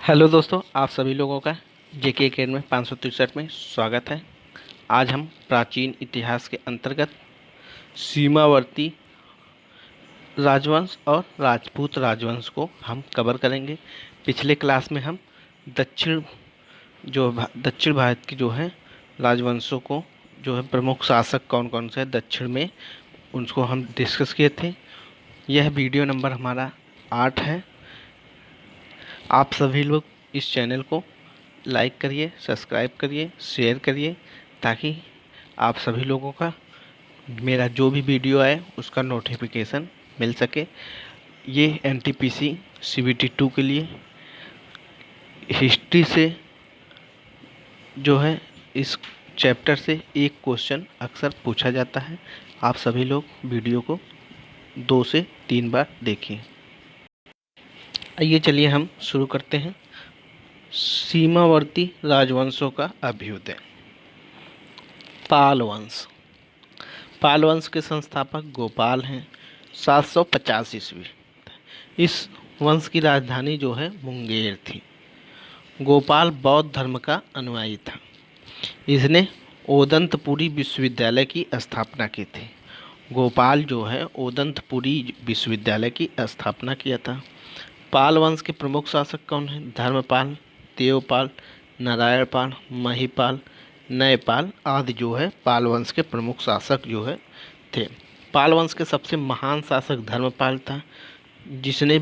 Hello दोस्तों, आप सभी लोगों का जेके अकेडमी 563 में स्वागत है। आज हम प्राचीन इतिहास के अंतर्गत सीमावर्ती राजवंश और राजपूत राजवंश को हम कवर करेंगे। पिछले क्लास में हम दक्षिण दक्षिण भारत की जो है राजवंशों को जो है प्रमुख शासक कौन कौन से हैं दक्षिण में, उनको हम डिस्कस किए थे। यह वीडियो नंबर हमारा 8 है। आप सभी लोग इस चैनल को लाइक करिए, सब्सक्राइब करिए, शेयर करिए, ताकि आप सभी लोगों का मेरा जो भी वीडियो आए उसका नोटिफिकेशन मिल सके। ये एनटीपीसी सीबीटी 2 के लिए हिस्ट्री से जो है इस चैप्टर से एक क्वेश्चन अक्सर पूछा जाता है। आप सभी लोग वीडियो को 2 से 3 बार देखें। आइए चलिए हम शुरू करते हैं। सीमावर्ती राजवंशों का अभ्युदय। पाल वंश। पाल वंश के संस्थापक गोपाल हैं। 750 ईस्वी। इस वंश की राजधानी जो है मुंगेर थी। गोपाल बौद्ध धर्म का अनुयायी था। इसने ओदंतपुरी विश्वविद्यालय की स्थापना की थी। गोपाल जो है ओदंतपुरी विश्वविद्यालय की स्थापना किया था। पाल वंश के प्रमुख शासक कौन हैं? धर्मपाल, देवपाल, नारायणपाल, महिपाल, नयपाल आदि जो है पाल वंश के प्रमुख शासक जो है थे। पाल वंश के सबसे महान शासक धर्मपाल था, जिसने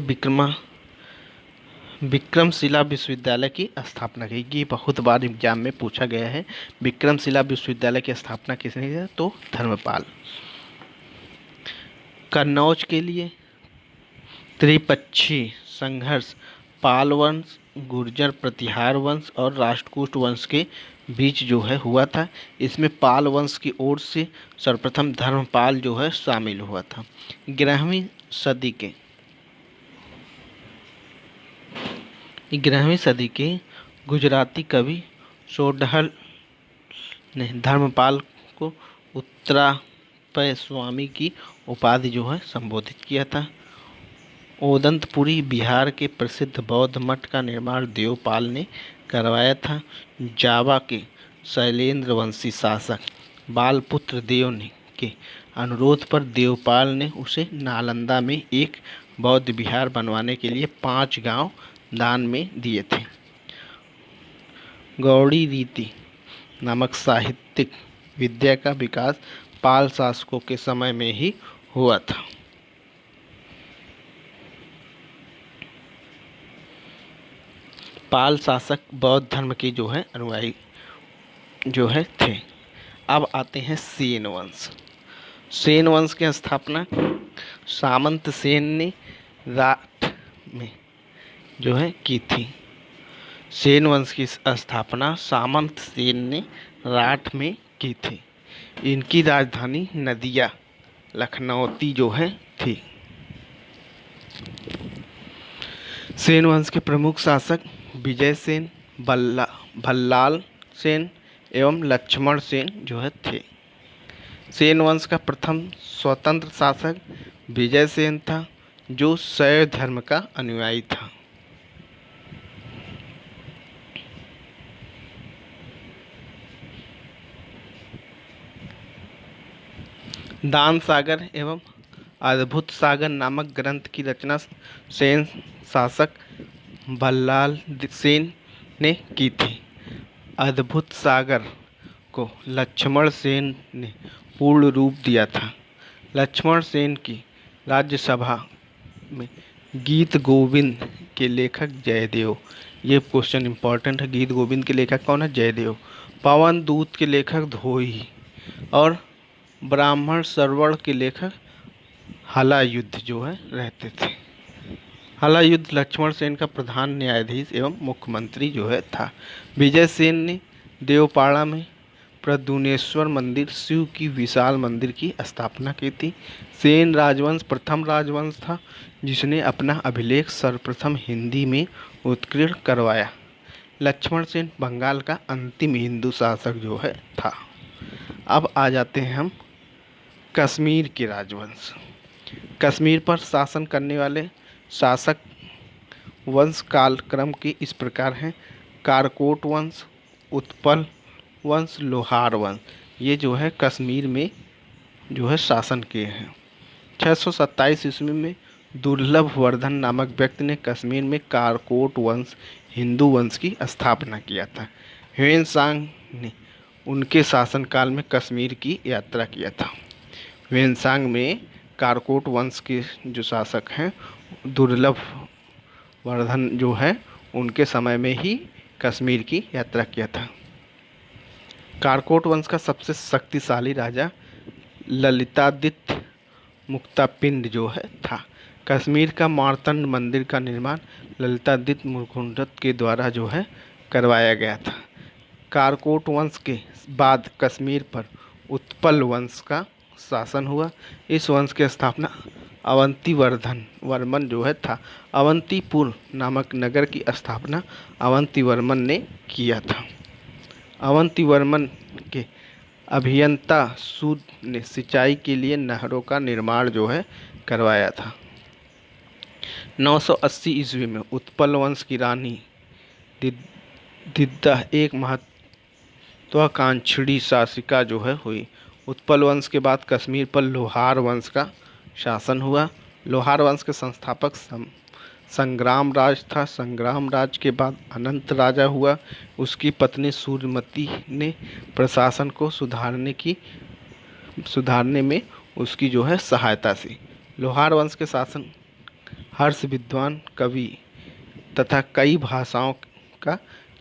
विक्रमशिला विश्वविद्यालय की स्थापना की। ये बहुत बार एग्जाम में पूछा गया है। विक्रमशिला विश्वविद्यालय की स्थापना किसने किया? तो धर्मपाल। कन्नौज के लिए त्रिपक्षीय संघर्ष पाल वंश, गुर्जर प्रतिहार वंश और राष्ट्रकूट वंश के बीच जो है हुआ था। इसमें पाल वंश की ओर से सर्वप्रथम धर्मपाल जो है शामिल हुआ था। 11वीं सदी के गुजराती कवि सोडहल ने धर्मपाल को उत्तरापय स्वामी की उपाधि जो है संबोधित किया था। ओदंतपुरी बिहार के प्रसिद्ध बौद्ध मठ का निर्माण देवपाल ने करवाया था। जावा के शैलेंद्र वंशी शासक बालपुत्र देव ने के अनुरोध पर देवपाल ने उसे नालंदा में एक बौद्ध विहार बनवाने के लिए 5 गांव दान में दिए थे। गौड़ी रीति नामक साहित्यिक विद्या का विकास पाल शासकों के समय में ही हुआ था। पाल शासक बौद्ध धर्म के जो है अनुयायी जो है थे। अब आते हैं सेन वंश। सेन वंश की स्थापना सामंत सेन ने राठ में जो है की थी। सेन वंश की स्थापना सामंत सेन ने राठ में की थी। इनकी राजधानी नदिया लखनौती जो है थी। सेन वंश के प्रमुख शासक विजय सेन, भल्लाल सेन एवं लक्ष्मण सेन जो है थे। सेन वंश का प्रथम स्वतंत्र शासक विजय सेन था, जो शैव धर्म का अनुयायी था। दान सागर एवं अद्भुत सागर नामक ग्रंथ की रचना सेन शासक भल्लाल सेन ने की थी। अद्भुत सागर को लक्ष्मण सेन ने पूर्ण रूप दिया था। लक्ष्मण सेन की राज्यसभा में गीत गोविंद के लेखक जयदेव। ये क्वेश्चन इंपॉर्टेंट है। गीत गोविंद के लेखक कौन है? जयदेव। पवन दूत के लेखक धोई और ब्राह्मण सरवण के लेखक हलायुद्ध जो है रहते थे। हलायुद्ध लक्ष्मण सेन का प्रधान न्यायाधीश एवं मुख्यमंत्री जो है था। विजय सेन ने देवपाड़ा में प्रद्युम्नेश्वर मंदिर, शिव की विशाल मंदिर की स्थापना की थी। सेन राजवंश प्रथम राजवंश था जिसने अपना अभिलेख सर्वप्रथम हिंदी में उत्कीर्ण करवाया। लक्ष्मण सेन बंगाल का अंतिम हिंदू शासक जो है था। अब आ जाते हैं हम कश्मीर के राजवंश। कश्मीर पर शासन करने वाले शासक वंश कालक्रम के इस प्रकार हैं। कारकोट वंश, उत्पल वंश, लोहार वंश, ये जो है कश्मीर में जो है शासन किए हैं। 627 ईस्वी में दुर्लभ वर्धन नामक व्यक्ति ने कश्मीर में कारकोट वंश हिंदू वंश की स्थापना किया था। ह्वेनसांग ने उनके शासनकाल में कश्मीर की यात्रा किया था। ह्वेनसांग में कारकोट वंश के जो शासक हैं दुर्लभ वर्धन जो है उनके समय में ही कश्मीर की यात्रा किया था। कारकोट वंश का सबसे शक्तिशाली राजा ललितादित्य मुक्तापिंड जो है था। कश्मीर का मार्तंड मंदिर का निर्माण ललितादित्य मुकुंदत के द्वारा जो है करवाया गया था। कारकोट वंश के बाद कश्मीर पर उत्पल वंश का शासन हुआ। इस वंश की स्थापना अवंतीवर्धन वर्मन जो है था। अवंतीपुर नामक नगर की स्थापना अवंतीवर्मन ने किया था। अवंतीवर्मन के अभियंता सूद ने सिंचाई के लिए नहरों का निर्माण जो है करवाया था। 980 ईस्वी में उत्पल वंश की रानी दिद्दा एक महत्वाकांक्षी शासिका जो है हुई। उत्पल वंश के बाद कश्मीर पर लोहार वंश का शासन हुआ। लोहार वंश के संस्थापक संग्राम राज था। संग्राम राज के बाद अनंत राजा हुआ। उसकी पत्नी सूर्यमती ने प्रशासन को सुधारने में उसकी जो है सहायता सी। लोहार वंश के शासन हर्ष विद्वान कवि तथा कई भाषाओं का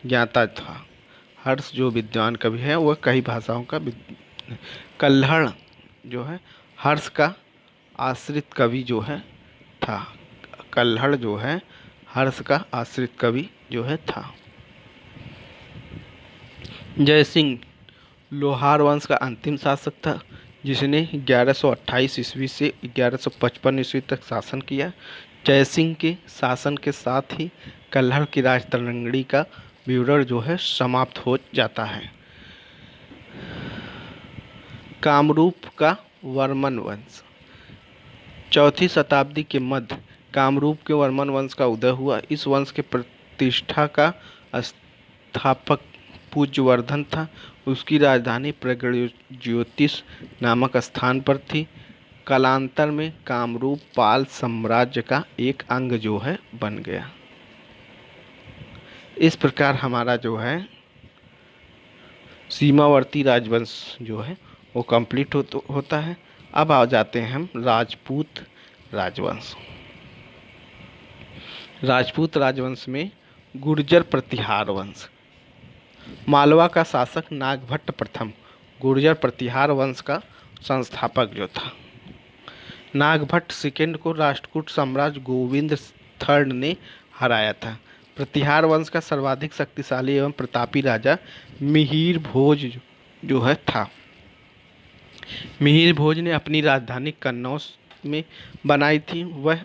ज्ञाता था। हर्ष जो विद्वान कवि है वह कई भाषाओं का कल्हड़ जो है हर्ष का आश्रित कवि जो है था। कल्हड़ जो है हर्ष का आश्रित कवि जो है था। जयसिंह लोहार वंश का अंतिम शासक था जिसने 1128 ईस्वी से 1155 ईस्वी तक शासन किया। जयसिंह के शासन के साथ ही कल्हड़ की राजतरंगड़ी का विवरण जो है समाप्त हो जाता है। कामरूप का वर्मन वंश। चौथी शताब्दी के मध्य कामरूप के वर्मन वंश का उदय हुआ। इस वंश के प्रतिष्ठा का स्थापक पूज्यवर्धन था। उसकी राजधानी प्रगज्योतिष नामक स्थान पर थी। कालांतर में कामरूप पाल साम्राज्य का एक अंग जो है बन गया। इस प्रकार हमारा जो है सीमावर्ती राजवंश जो है वो कंप्लीट होता है। अब आ जाते हैं हम राजपूत राजवंश। राजपूत राजवंश में गुर्जर प्रतिहार वंश। मालवा का शासक नागभट्ट प्रथम गुर्जर प्रतिहार वंश का संस्थापक जो था। नागभट्ट सेकेंड को राष्ट्रकूट सम्राट गोविंद थर्ड ने हराया था। प्रतिहार वंश का सर्वाधिक शक्तिशाली एवं प्रतापी राजा मिहिर भोज जो है था। मिहिर भोज ने अपनी राजधानी कन्नौज में बनाई थी। वह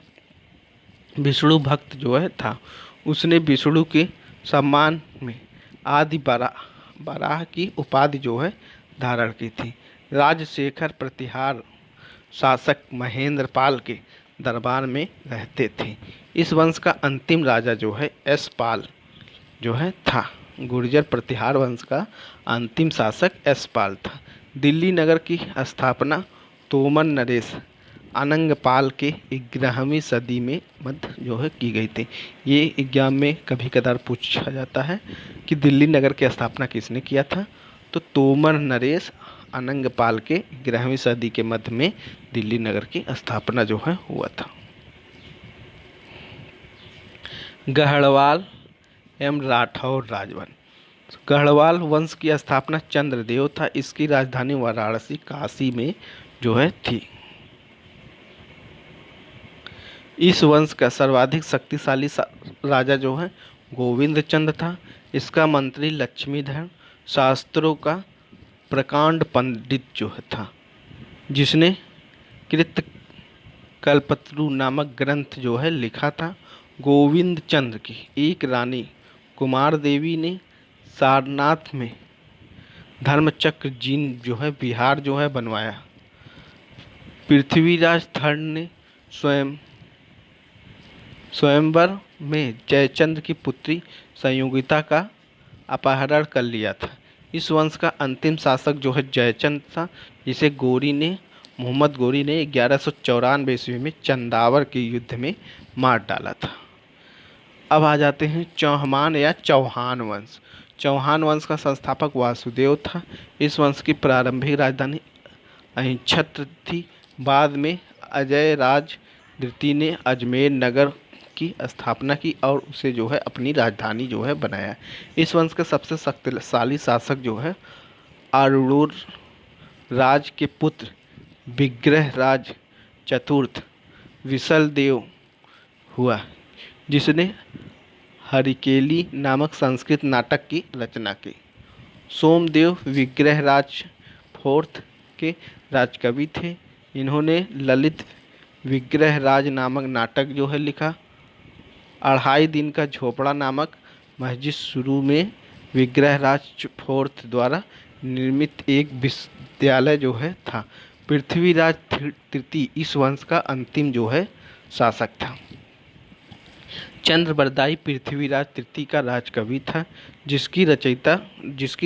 विष्णु भक्त जो है था। उसने विष्णु के सम्मान में आदि बराह की उपाधि जो है धारण की थी। राजशेखर प्रतिहार शासक महेंद्र पाल के दरबार में रहते थे। इस वंश का अंतिम राजा जो है यशपाल जो है था। गुर्जर प्रतिहार वंश का अंतिम शासक यशपाल था। दिल्ली नगर की स्थापना तोमर नरेश अनंगपाल के 11वीं सदी में मध्य जो है की गई थी। ये एग्जाम में कभी कदार पूछा जाता है कि दिल्ली नगर की स्थापना किसने किया था, तो तोमर नरेश अनंगपाल के 11वीं सदी के मध्य में दिल्ली नगर की स्थापना जो है हुआ था। गढ़वाल एवं राठौर राजवंश। गढ़वाल वंश की स्थापना चंद्रदेव था। इसकी राजधानी वाराणसी काशी में जो है थी। इस वंश का सर्वाधिक शक्तिशाली राजा जो है गोविंद चंद्र था। इसका मंत्री लक्ष्मीधर शास्त्रों का प्रकांड पंडित जो है था, जिसने कृत कल्पतरु नामक ग्रंथ जो है लिखा था। गोविंद चंद्र की एक रानी कुमार देवी ने सारनाथ में धर्मचक्र जीन जो है विहार जो है बनवाया। पृथ्वीराज थर्ड ने स्वयंवर में जयचंद्र की पुत्री संयोगिता का अपहरण कर लिया था। इस वंश का अंतिम शासक जो है जयचंद था, जिसे मोहम्मद गोरी ने 1194 ईस्वी में चंदावर के युद्ध में मार डाला था। अब आ जाते हैं चौहमान या चौहान वंश। चौहान वंश का संस्थापक वासुदेव था। इस वंश की प्रारंभिक राजधानी अहिंछत्र थी। बाद में अजय राज द्वितीय ने अजमेर नगर की स्थापना की और उसे जो है अपनी राजधानी जो है बनाया। इस वंश के सबसे शक्तिशाली शासक जो है आरूढ़ राज के पुत्र विग्रह राज चतुर्थ विसल देव हुआ, जिसने हरिकेली नामक संस्कृत नाटक की रचना की। सोमदेव विग्रहराज फोर्थ के राजकवि थे। इन्होंने ललित विग्रहराज नामक नाटक जो है लिखा। अढ़ाई दिन का झोपड़ा नामक मस्जिद शुरू में विग्रहराज फोर्थ द्वारा निर्मित एक विद्यालय जो है था। पृथ्वीराज तृतीय इस वंश का अंतिम जो है शासक था। चंद्रबरदाई पृथ्वीराज तृतीय का राजकवि था, जिसकी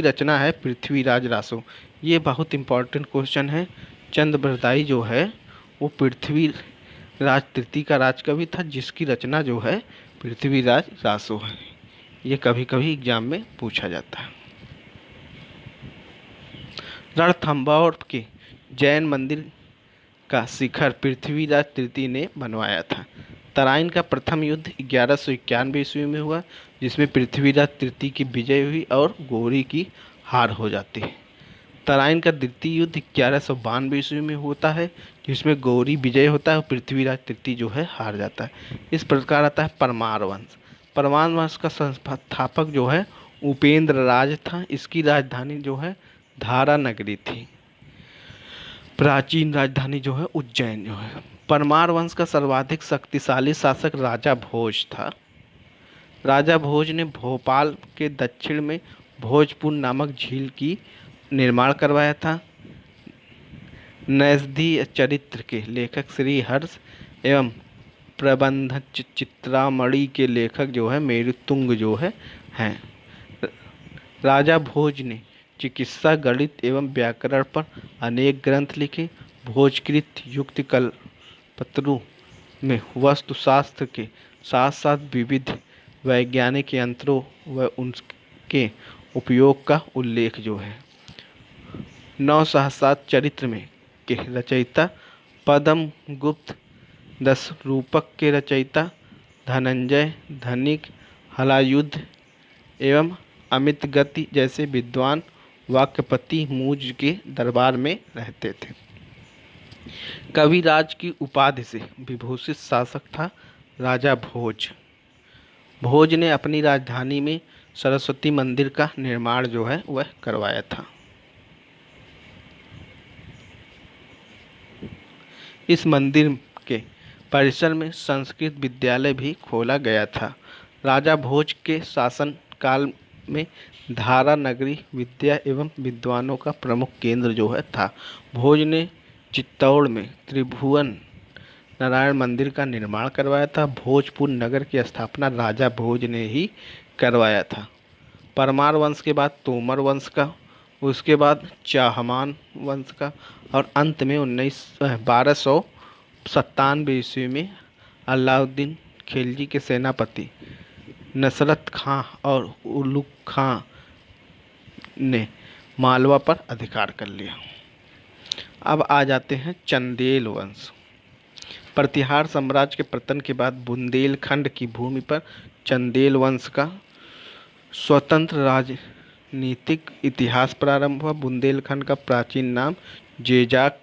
रचना है पृथ्वीराज रासो। ये बहुत इंपॉर्टेंट क्वेश्चन है। चंद्रबरदाई जो है वो पृथ्वीराज तृतीय का राजकवि था, जिसकी रचना जो है पृथ्वीराज रासो है। ये कभी कभी एग्जाम में पूछा जाता है। रणथंभौर के जैन मंदिर का शिखर पृथ्वीराज तृतीय ने बनवाया था। तराइन का प्रथम युद्ध 1191 ईस्वी में हुआ, जिसमें पृथ्वीराज तृतीय की विजय हुई और गौरी की हार हो जाती है। तराइन का द्वितीय युद्ध 1192 ईस्वी में होता है, जिसमें गौरी विजय होता है और पृथ्वीराज तृतीय जो है हार जाता है। इस प्रकार आता है परमार वंश। परमार वंश का संस्थापक जो है उपेंद्र राज था। इसकी राजधानी जो है धारा नगरी थी। प्राचीन राजधानी जो है उज्जैन जो है। परमार वंश का सर्वाधिक शक्तिशाली शासक राजा भोज था। राजा भोज ने भोपाल के दक्षिण में भोजपुर नामक झील की निर्माण करवाया था। नैषधीय चरित्र के लेखक श्री हर्ष एवं प्रबंध चित्रामणि के लेखक जो है मेरुतुंग जो है हैं। राजा भोज ने चिकित्सा, गणित एवं व्याकरण पर अनेक ग्रंथ लिखे। भोजकृत युक्त कल्पतरु में वास्तुशास्त्र के साथ साथ विविध वैज्ञानिक यंत्रों व उनके उपयोग का उल्लेख जो है। नवसहस्राब्द चरित्र में के रचयिता पद्म गुप्त, 10 रूपक के रचयिता धनंजय, धनिक, हलायुद्ध एवं अमित गति जैसे विद्वान वाक्यपति मूज के दरबार में रहते थे। कविराज की उपाधि से विभूषित शासक था राजा भोज। भोज ने अपनी राजधानी में सरस्वती मंदिर का निर्माण जो है वह करवाया था। इस मंदिर के परिसर में संस्कृत विद्यालय भी खोला गया था। राजा भोज के शासन काल में धारा नगरी विद्या एवं विद्वानों का प्रमुख केंद्र जो है था। भोज ने चित्तौड़ में त्रिभुवन नारायण मंदिर का निर्माण करवाया था। भोजपुर नगर की स्थापना राजा भोज ने ही करवाया था। परमार वंश के बाद तोमर वंश का, उसके बाद चाहमान वंश का और अंत में 1297 ईस्वी में अलाउद्दीन खिलजी के सेनापति नसरत खां और उलुग खां ने मालवा पर अधिकार कर लिया। अब आ जाते हैं चंदेल वंश। प्रतिहार साम्राज्य के पतन के बाद बुंदेलखंड की भूमि पर चंदेल वंश का स्वतंत्र राजनीतिक इतिहास प्रारंभ हुआ। बुंदेलखंड का प्राचीन नाम जेजाक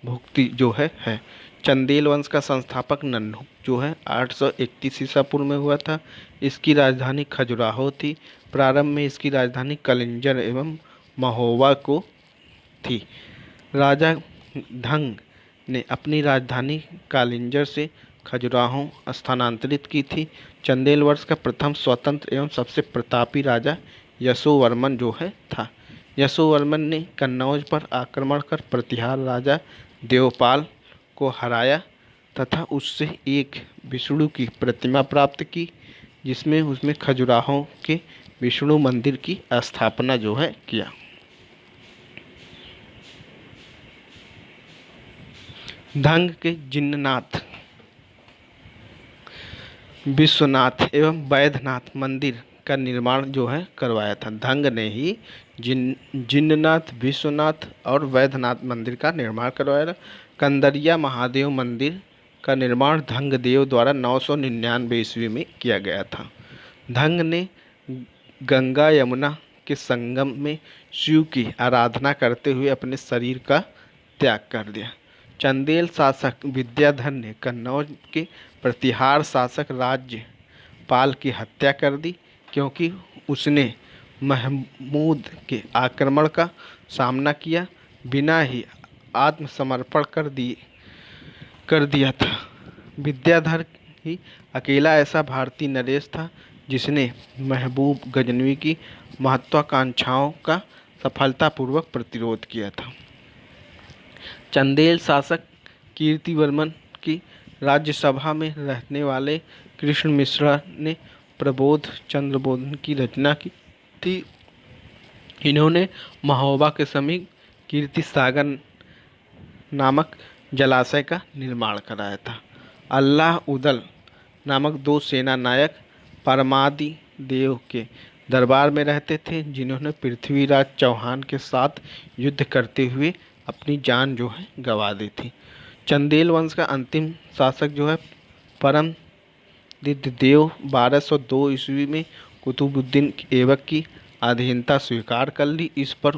भुक्ति जो है। चंदेल वंश का संस्थापक नन्हु जो है 831 ईसा पूर्व में हुआ था। इसकी राजधानी खजुराहो थी। प्रारंभ में इसकी राजधानी कलिंजर एवं महोबा को थी। राजा धंग ने अपनी राजधानी कालिंजर से खजुराहो स्थानांतरित की थी। चंदेल वंश का प्रथम स्वतंत्र एवं सबसे प्रतापी राजा यशोवर्मन जो है था। यशोवर्मन ने कन्नौज पर आक्रमण कर प्रतिहार राजा देवपाल को हराया। तथा उससे एक विष्णु की प्रतिमा प्राप्त की, जिसमें उसमें खजुराहों के विष्णु मंदिर की स्थापना जो है किया। धंग के जिन्नाथ, विश्वनाथ एवं वैद्यनाथ मंदिर का निर्माण जो है करवाया था। धंग ने ही जिन्नाथ, विश्वनाथ और वैद्यनाथ मंदिर का निर्माण करवाया था। कंदरिया महादेव मंदिर का निर्माण धंग देव द्वारा 999 ईस्वी में किया गया था। धंग ने गंगा यमुना के संगम में शिव की आराधना करते हुए अपने शरीर का त्याग कर दिया। चंदेल शासक विद्याधर ने कन्नौज के प्रतिहार शासक राज्यपाल की हत्या कर दी, क्योंकि उसने महमूद के आक्रमण का सामना किया बिना ही आत्मसमर्पण कर दिया था। विद्याधर ही अकेला ऐसा भारतीय नरेश था जिसने महबूब गजनवी की महत्वाकांक्षाओं का सफलतापूर्वक प्रतिरोध किया था। चंदेल शासक कीर्तिवर्मन की राज्यसभा में रहने वाले कृष्ण मिश्रा ने प्रबोध चंद्रबोधन की रचना की थी। इन्होंने महोबा के समीप कीर्ति सागर नामक जलाशय का निर्माण कराया था। अल्लाह उदल नामक 2 सेना नायक परमादि देव के दरबार में रहते थे, जिन्होंने पृथ्वीराज चौहान के साथ युद्ध करते हुए अपनी जान जो है गंवा दी थी। चंदेल वंश का अंतिम शासक जो है परमदित्य देव 1202 ईस्वी में कुतुबुद्दीन ऐबक की अधीनता स्वीकार कर ली। इस पर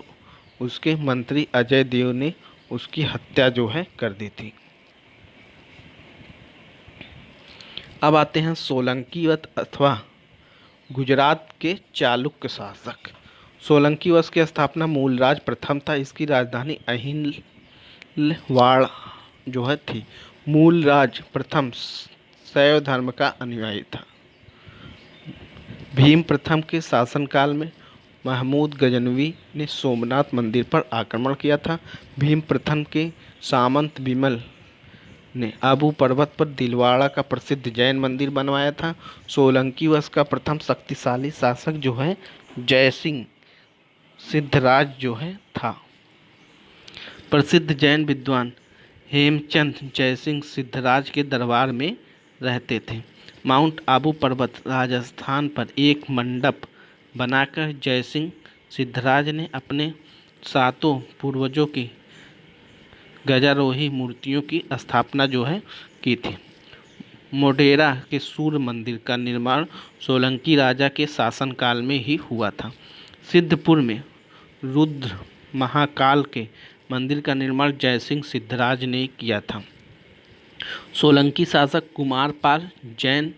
उसके मंत्री अजय देव ने उसकी हत्या जो है कर दी थी। अब आते हैं सोलंकी वंश अथवा गुजरात के चालुक्य शासक। सोलंकी वंश की स्थापना मूलराज प्रथम था। इसकी राजधानी अहिलवाड़ जो है थी। मूलराज प्रथम शैव धर्म का अनुयायी था। भीम प्रथम के शासनकाल में महमूद गजनवी ने सोमनाथ मंदिर पर आक्रमण किया था। भीम प्रथम के सामंत विमल ने आबू पर्वत पर दिलवाड़ा का प्रसिद्ध जैन मंदिर बनवाया था। सोलंकी वंश का प्रथम शक्तिशाली शासक जो है जयसिंह सिद्धराज जो है था। प्रसिद्ध जैन विद्वान हेमचंद जयसिंह सिद्धराज के दरबार में रहते थे। माउंट आबू पर्वत राजस्थान पर एक मंडप बनाकर जयसिंह सिद्धराज ने अपने 7 पूर्वजों की गजारोही मूर्तियों की स्थापना जो है की थी। मोढेरा के सूर्य मंदिर का निर्माण सोलंकी राजा के शासनकाल में ही हुआ था। सिद्धपुर में रुद्र महाकाल के मंदिर का निर्माण जयसिंह सिद्धराज ने किया था। सोलंकी शासक कुमारपाल जैन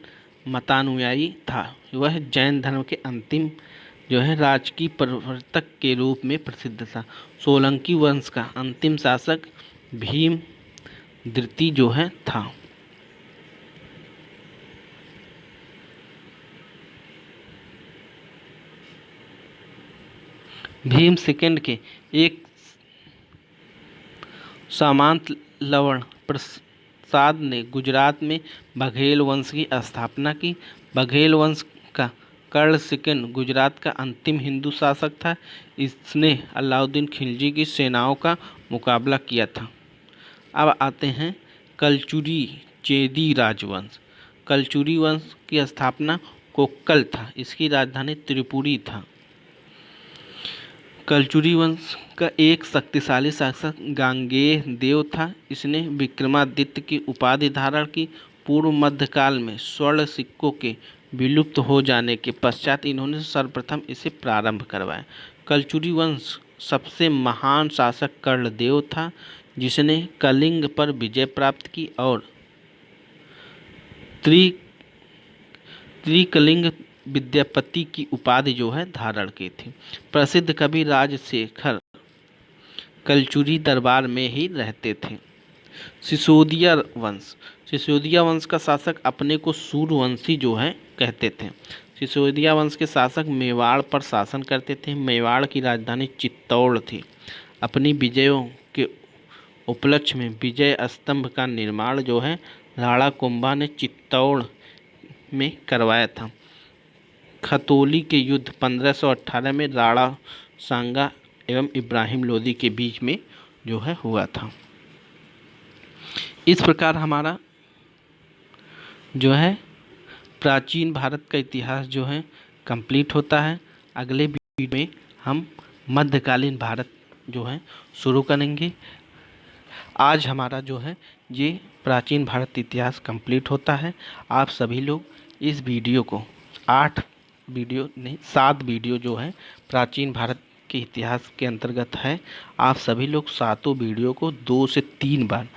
मतानुयायी था। वह जैन धर्म के अंतिम जो है राजकीय प्रवर्तक के रूप में प्रसिद्ध था। सोलंकी वंश का अंतिम शासक भीम द्वितीय जो है था। भीम सेकंड के एक सामंत लवण प्रसाद ने गुजरात में बघेल वंश की स्थापना की। बघेल वंश का कर्ण सेकंड गुजरात का अंतिम हिंदू शासक था। इसने अलाउद्दीन खिलजी की सेनाओं का मुकाबला किया था। अब आते हैं कलचुरी चेदी राजवंश। कलचुरी वंश की स्थापना कोक्कल था। इसकी राजधानी त्रिपुरी था। कलचुरी वंश का एक शक्तिशाली शासक गांगेय देव था। इसने विक्रमादित्य की उपाधि धारण की। पूर्व मध्यकाल में स्वर्ण सिक्कों के विलुप्त हो जाने के पश्चात इन्होंने सर्वप्रथम इसे प्रारंभ करवाया। कलचुरी वंश सबसे महान शासक कर्णदेव था, जिसने कलिंग पर विजय प्राप्त की और त्रिकलिंग विद्यापति की उपाधि जो है धारण की थी। प्रसिद्ध कवि राजशेखर कलचुरी दरबार में ही रहते थे। सिसोदिया वंश। सिसोदिया वंश का शासक अपने को सूर्यवंशी जो है कहते थे। सिसोदिया वंश के शासक मेवाड़ पर शासन करते थे। मेवाड़ की राजधानी चित्तौड़ थी। अपनी विजयों के उपलक्ष्य में विजय स्तंभ का निर्माण जो है राणा कुंभा ने चित्तौड़ में करवाया था। खतौली के युद्ध 1518 में राणा सांगा एवं इब्राहिम लोदी के बीच में जो है हुआ था। इस प्रकार हमारा जो है प्राचीन भारत का इतिहास जो है कंप्लीट होता है। अगले वीडियो में हम मध्यकालीन भारत जो है शुरू करेंगे। आज हमारा जो है ये प्राचीन भारत इतिहास कंप्लीट होता है। आप सभी लोग इस वीडियो को 7 वीडियो जो है प्राचीन भारत के इतिहास के अंतर्गत है। आप सभी लोग सातों वीडियो को 2 से 3 बार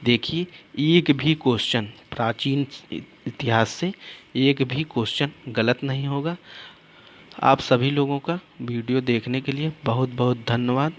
देखिए। एक भी क्वेश्चन प्राचीन इतिहास से एक भी क्वेश्चन गलत नहीं होगा। आप सभी लोगों का वीडियो देखने के लिए बहुत बहुत धन्यवाद।